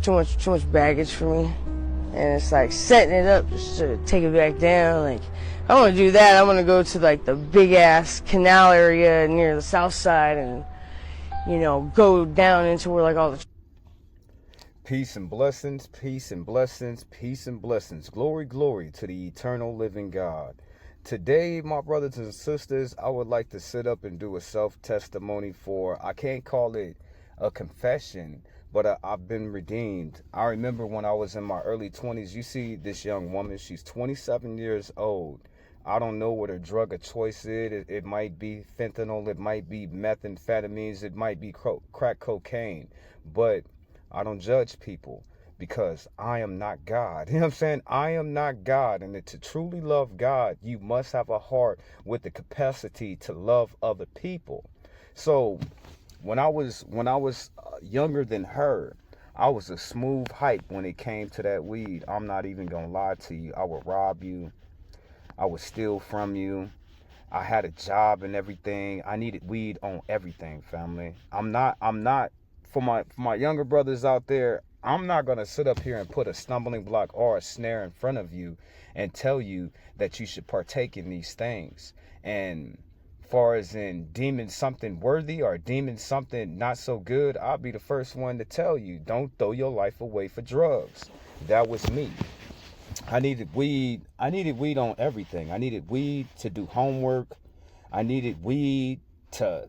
too much baggage for me. And it's like setting it up just to take it back down. Like, I want to do that. I want to go to like the big ass canal area near the south side and, you know, go down into where like all the Peace and blessings, peace and blessings, peace and blessings. Glory, glory to the eternal living God. Today, my brothers and sisters, I would like to sit up and do a self-testimony for, I can't call it a confession, but I've been redeemed. I remember when I was in my early 20s, you see this young woman, she's 27 years old. I don't know what her drug of choice is. It might be fentanyl, it might be methamphetamines, it might be crack cocaine, but I don't judge people because I am not God. You know what I'm saying? I am not God. And to truly love God, you must have a heart with the capacity to love other people. So when I was younger than her, I was a smooth hype when it came to that weed. I'm not even going to lie to you. I would rob you. I would steal from you. I had a job and everything. I needed weed on everything, family. I'm not for my younger brothers out there, I'm not going to sit up here and put a stumbling block or a snare in front of you and tell you that you should partake in these things. And far as in deeming something worthy or deeming something not so good, I'll be the first one to tell you, don't throw your life away for drugs. That was me. I needed weed on everything. I needed weed to do homework. I needed weed to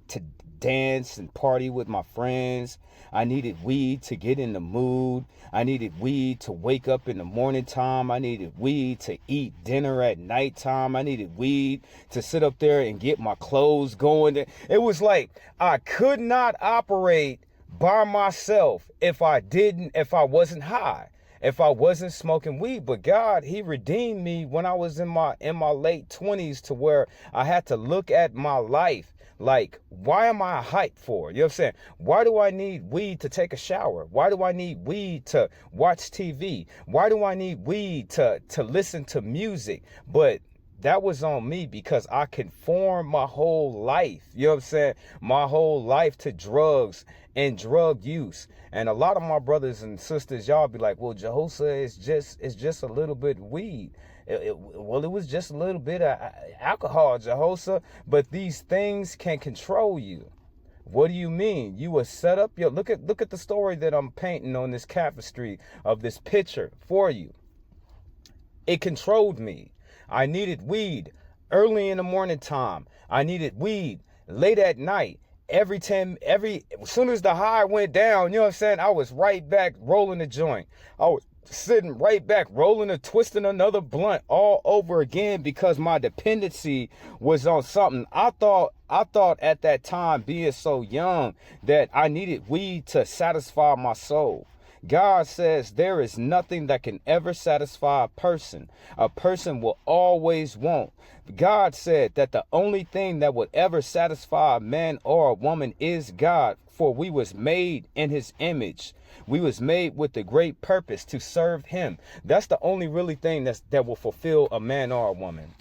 dance and party with my friends. I needed weed to get in the mood. I needed weed to wake up in the morning time. I needed weed to eat dinner at nighttime. I needed weed to sit up there and get my clothes going. It was like I could not operate by myself if I wasn't high, if I wasn't smoking weed. But God, he redeemed me when I was in my late 20s to where I had to look at my life like, why am I hyped for? You know what I'm saying? Why do I need weed to take a shower? Why do I need weed to watch TV? Why do I need weed to listen to music? But that was on me because I conformed my whole life, you know what I'm saying? My whole life to drugs and drug use. And a lot of my brothers and sisters, y'all be like, well, Jehosa, it's just a little bit weed. It was just a little bit of alcohol, Jehosa, but these things can control you. What do you mean? You were set up. Yo, look at the story that I'm painting on this tapestry of this picture for you. It controlled me. I needed weed early in the morning time. I needed weed late at night. As soon as the high went down, you know what I'm saying? I was right back rolling the joint. I was sitting right back, rolling and twisting another blunt all over again because my dependency was on something. I thought at that time, being so young, that I needed weed to satisfy my soul. God says there is nothing that can ever satisfy a person. A person will always want. God said that the only thing that would ever satisfy a man or a woman is God, for we was made in his image. We was made with the great purpose to serve him. That's the only really thing that will fulfill a man or a woman.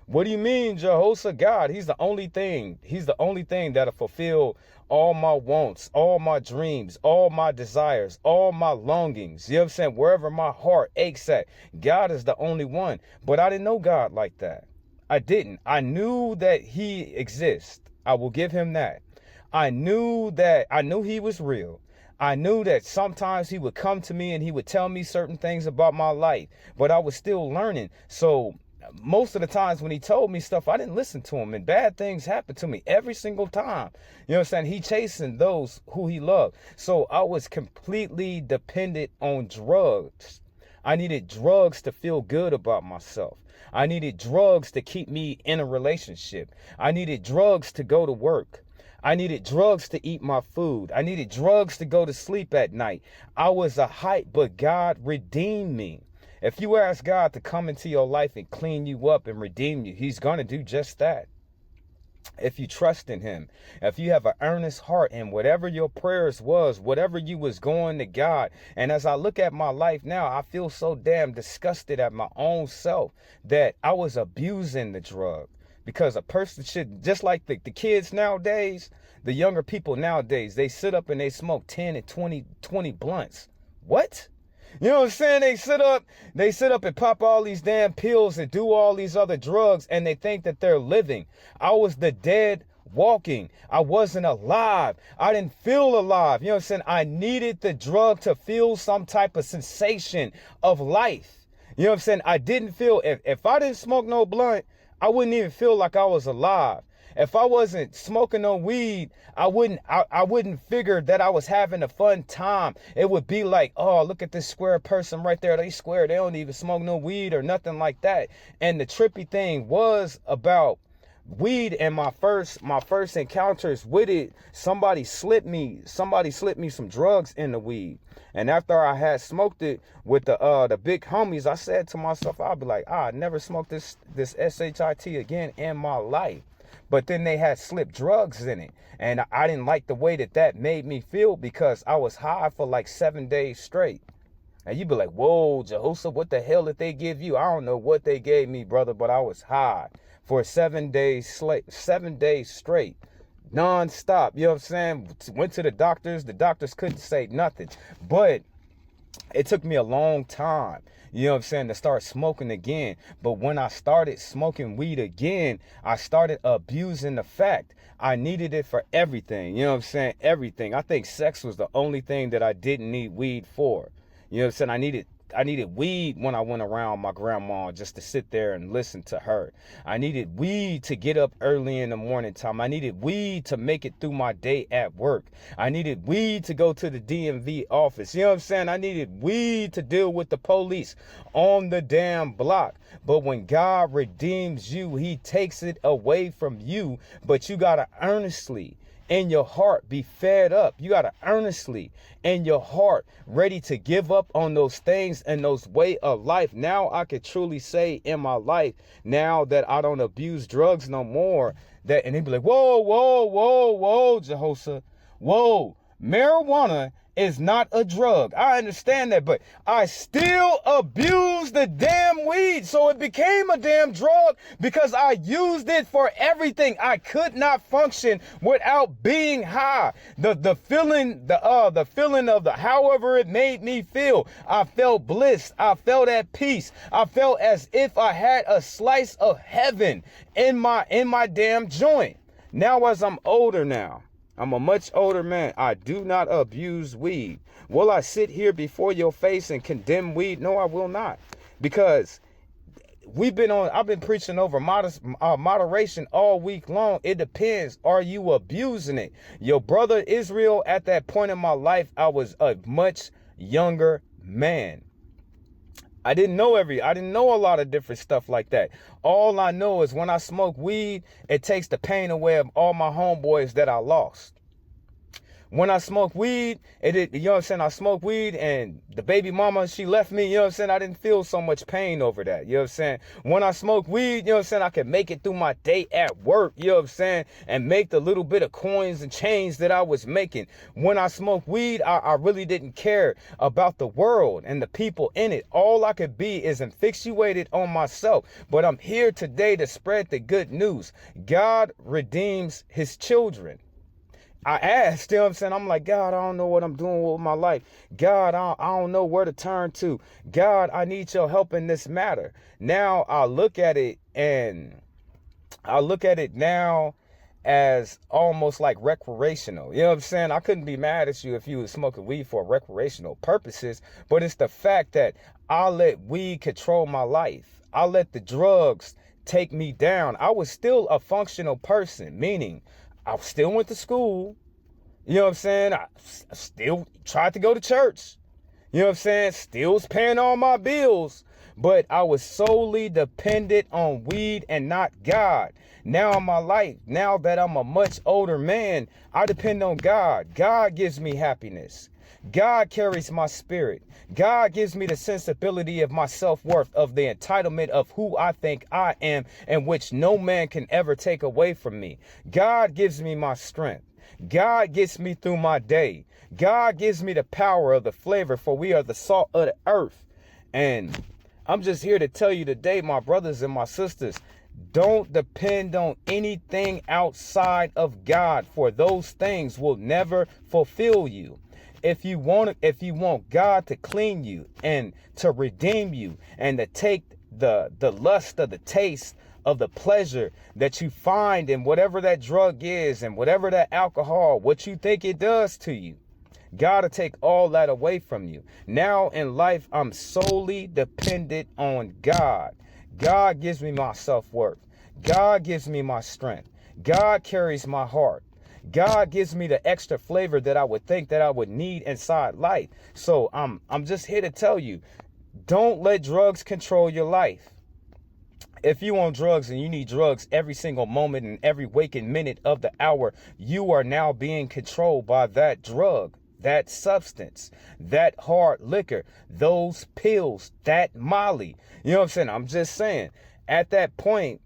What do you mean, Jehosa? God, he's the only thing. He's the only thing that'll fulfill all my wants, all my dreams, all my desires, all my longings. You know what I'm saying? Wherever my heart aches at, God is the only one. But I didn't know God like that. I didn't. I knew that he exists. I will give him that. I knew he was real. I knew that sometimes he would come to me and he would tell me certain things about my life, but I was still learning. So most of the times when he told me stuff, I didn't listen to him, and bad things happened to me every single time. You know what I'm saying? He chasing those who he loved. So I was completely dependent on drugs. I needed drugs to feel good about myself. I needed drugs to keep me in a relationship. I needed drugs to go to work. I needed drugs to eat my food. I needed drugs to go to sleep at night. I was a hype, but God redeemed me. If you ask God to come into your life and clean you up and redeem you, he's going to do just that. If you trust in him, if you have an earnest heart, and whatever your prayers was, whatever you was going to God. And as I look at my life now, I feel so damn disgusted at my own self that I was abusing the drug. Because a person should, just like the kids nowadays, the younger people nowadays, they sit up and they smoke 10 and 20 blunts. what? You know what I'm saying? They sit up and pop all these damn pills and do all these other drugs, and they think that they're living. I was the dead walking. I wasn't alive. I didn't feel alive. You know what I'm saying? I needed the drug to feel some type of sensation of life. You know what I'm saying? I didn't feel, if I didn't smoke no blunt, I wouldn't even feel like I was alive. If I wasn't smoking no weed, I wouldn't figure that I was having a fun time. It would be like, oh, look at this square person right there. They square. They don't even smoke no weed or nothing like that. And the trippy thing was about weed, and my first encounters with it, somebody slipped me some drugs in the weed. And after I had smoked it with the big homies, I said to myself, I'll be like, I never smoked this SHIT again in my life. But then they had slipped drugs in it, and I didn't like the way that made me feel, because I was high for like 7 days straight. And you'd be like, whoa, Jehoshaphat, what the hell did they give you? I don't know what they gave me, brother, but I was high for 7 days straight, non-stop. You know what I'm saying? Went to the doctors couldn't say nothing. But it took me a long time, you know what I'm saying, to start smoking again. But when I started smoking weed again, I started abusing the fact I needed it for everything. You know what I'm saying? Everything. I think sex was the only thing that I didn't need weed for. You know what I'm saying? I needed weed when I went around my grandma just to sit there and listen to her. I needed weed to get up early in the morning time. I needed weed to make it through my day at work. I needed weed to go to the DMV office. You know what I'm saying? I needed weed to deal with the police on the damn block. But when God redeems you, he takes it away from you. But you got to earnestly in your heart be fed up. You got to earnestly in your heart ready to give up on those things and those way of life. Now I could truly say in my life, now that I don't abuse drugs no more, that, and they'd be like, whoa, Jehoshaphat, whoa, marijuana is not a drug. I understand that, but I still abuse the damn weed. So it became a damn drug because I used it for everything. I could not function without being high. The feeling of the however it made me feel. I felt bliss. I felt at peace. I felt as if I had a slice of heaven in my damn joint. Now as I'm older now, I'm a much older man, I do not abuse weed. Will I sit here before your face and condemn weed? No, I will not. Because I've been preaching over moderation all week long. It depends. Are you abusing it? Your brother Israel, at that point in my life, I was a much younger man. I didn't know a lot of different stuff like that. All I know is when I smoke weed, it takes the pain away of all my homeboys that I lost. When I smoke weed, you know what I'm saying? I smoke weed and the baby mama, she left me, you know what I'm saying? I didn't feel so much pain over that, you know what I'm saying? When I smoke weed, you know what I'm saying? I can make it through my day at work, you know what I'm saying? And make the little bit of coins and change that I was making. When I smoke weed, I really didn't care about the world and the people in it. All I could be is infatuated on myself. But I'm here today to spread the good news. God redeems his children. I asked, you know what I'm saying? I'm like, God, I don't know what I'm doing with my life. God, I don't know where to turn to. God, I need your help in this matter. Now I look at it now as almost like recreational. You know what I'm saying? I couldn't be mad at you if you was smoking weed for recreational purposes, but it's the fact that I let weed control my life. I let the drugs take me down. I was still a functional person, meaning I still went to school. You know what I'm saying? I still tried to go to church. You know what I'm saying? Still was paying all my bills. But I was solely dependent on weed and not God. Now in my life, now that I'm a much older man, I depend on God. God gives me happiness. God carries my spirit. God gives me the sensibility of my self-worth, of the entitlement of who I think I am, and which no man can ever take away from me. God gives me my strength. God gets me through my day. God gives me the power of the flavor, for we are the salt of the earth. And I'm just here to tell you today, my brothers and my sisters, don't depend on anything outside of God, for those things will never fulfill you. If you want God to clean you and to redeem you and to take the lust of the taste of the pleasure that you find in whatever that drug is and whatever that alcohol, what you think it does to you, God to take all that away from you. Now in life, I'm solely dependent on God. God gives me my self-worth. God gives me my strength. God carries my heart. God gives me the extra flavor that I would think that I would need inside life. So I'm just here to tell you, don't let drugs control your life. If you on drugs and you need drugs every single moment and every waking minute of the hour, you are now being controlled by that drug, that substance, that hard liquor, those pills, that Molly. You know what I'm saying? I'm just saying, at that point,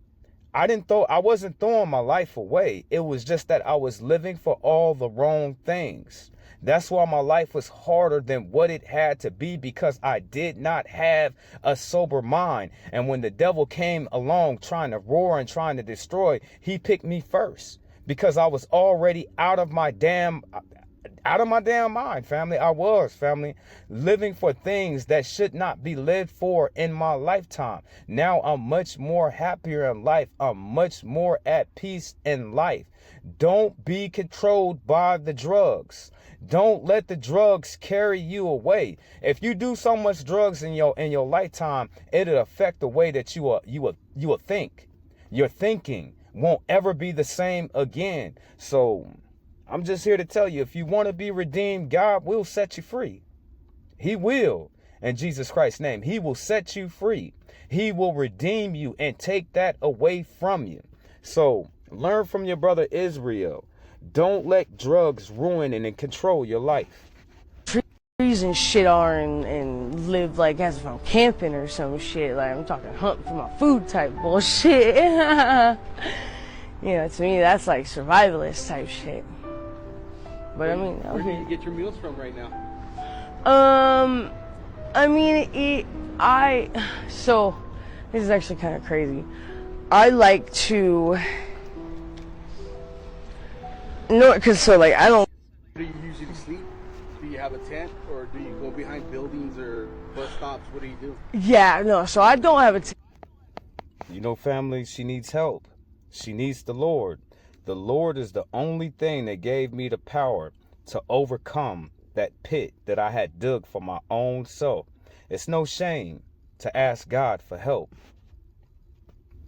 I wasn't throwing my life away. It was just that I was living for all the wrong things. That's why my life was harder than what it had to be, because I did not have a sober mind. And when the devil came along trying to roar and trying to destroy, he picked me first because I was already out of my damn mind, family. I was, family, living for things that should not be lived for in my lifetime. Now I'm much more happier in life. I'm much more at peace in life. Don't be controlled by the drugs. Don't let the drugs carry you away. If you do so much drugs in your lifetime, it'll affect the way that you will think. Your thinking won't ever be the same again. So I'm just here to tell you, if you want to be redeemed, God will set you free. He will. In Jesus Christ's name, he will set you free. He will redeem you and take that away from you. So learn from your brother Israel. Don't let drugs ruin and control your life. Trees and shit are and live like as if I'm camping or some shit. Like I'm talking hunting for my food type bullshit. You know, to me that's like survivalist type shit. But I mean, where do you get your meals from right now? I mean, so this is actually kind of crazy. I like to, no, cause so like I don't. Do you usually sleep? Do you have a tent, or do you go behind buildings or bus stops? What do you do? Yeah, no. So I don't have a tent. You know, family, she needs help. She needs the Lord. The Lord is the only thing that gave me the power to overcome that pit that I had dug for my own self. It's no shame to ask God for help.